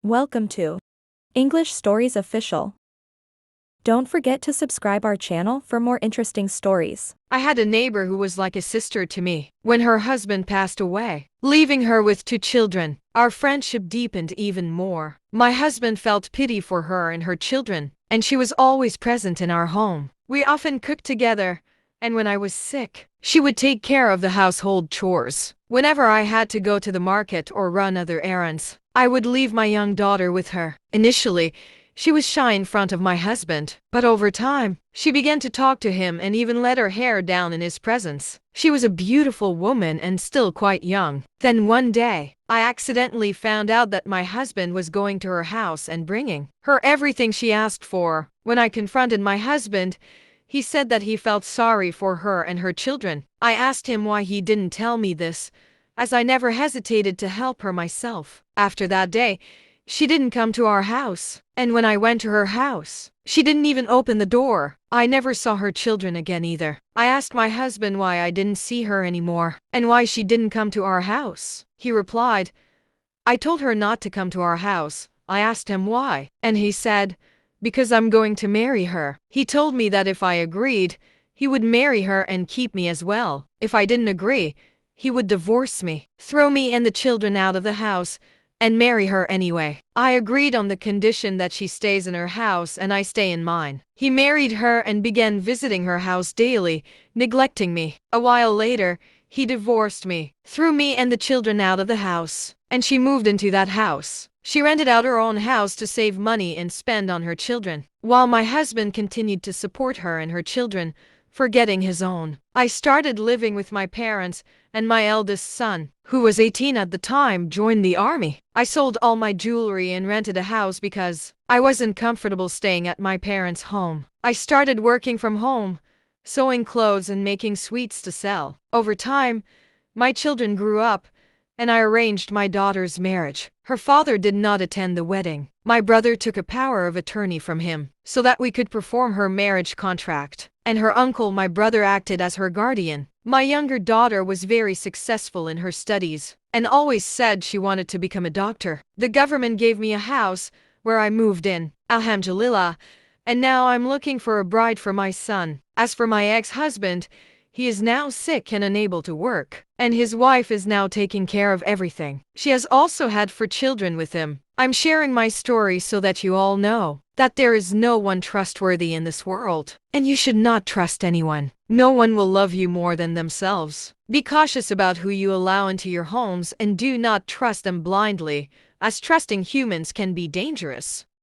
Welcome to English Stories Official. Don't forget to subscribe our channel for more interesting stories. I had a neighbor who was like a sister to me. When her husband passed away, leaving her with 2 children, our friendship deepened even more. My husband felt pity for her and her children, and she was always present in our home. We often cooked together, and when I was sick, she would take care of the household chores. Whenever I had to go to the market or run other errands, I would leave my young daughter with her. Initially, she was shy in front of my husband, but over time, she began to talk to him and even let her hair down in his presence. She was a beautiful woman and still quite young. Then one day, I accidentally found out that my husband was going to her house and bringing her everything she asked for. When I confronted my husband, he said that he felt sorry for her and her children. I asked him why he didn't tell me this, as I never hesitated to help her myself. After that day, she didn't come to our house, and when I went to her house, she didn't even open the door. I never saw her children again either. I asked my husband why I didn't see her anymore, and why she didn't come to our house. He replied, "I told her not to come to our house." I asked him why, and he said, "Because I'm going to marry her." He told me that if I agreed, he would marry her and keep me as well. If I didn't agree, he would divorce me, throw me and the children out of the house, and marry her anyway. I agreed on the condition that she stays in her house and I stay in mine. He married her and began visiting her house daily, neglecting me. A while later, he divorced me, threw me and the children out of the house, and she moved into that house. She rented out her own house to save money and spend on her children, while my husband continued to support her and her children, forgetting his own. I started living with my parents, and my eldest son, who was 18 at the time, joined the army. I sold all my jewelry and rented a house because I wasn't comfortable staying at my parents' home. I started working from home, sewing clothes and making sweets to sell. Over time, my children grew up, and I arranged my daughter's marriage. Her father did not attend the wedding. My brother took a power of attorney from him so that we could perform her marriage contract, and her uncle, my brother, acted as her guardian. My younger daughter was very successful in her studies and always said she wanted to become a doctor. The government gave me a house where I moved in, alhamdulillah, and now I'm looking for a bride for my son. As for my ex-husband, he is now sick and unable to work, and his wife is now taking care of everything. She has also had 4 children with him. I'm sharing my story so that you all know that there is no one trustworthy in this world, and you should not trust anyone. No one will love you more than themselves. Be cautious about who you allow into your homes and do not trust them blindly, as trusting humans can be dangerous.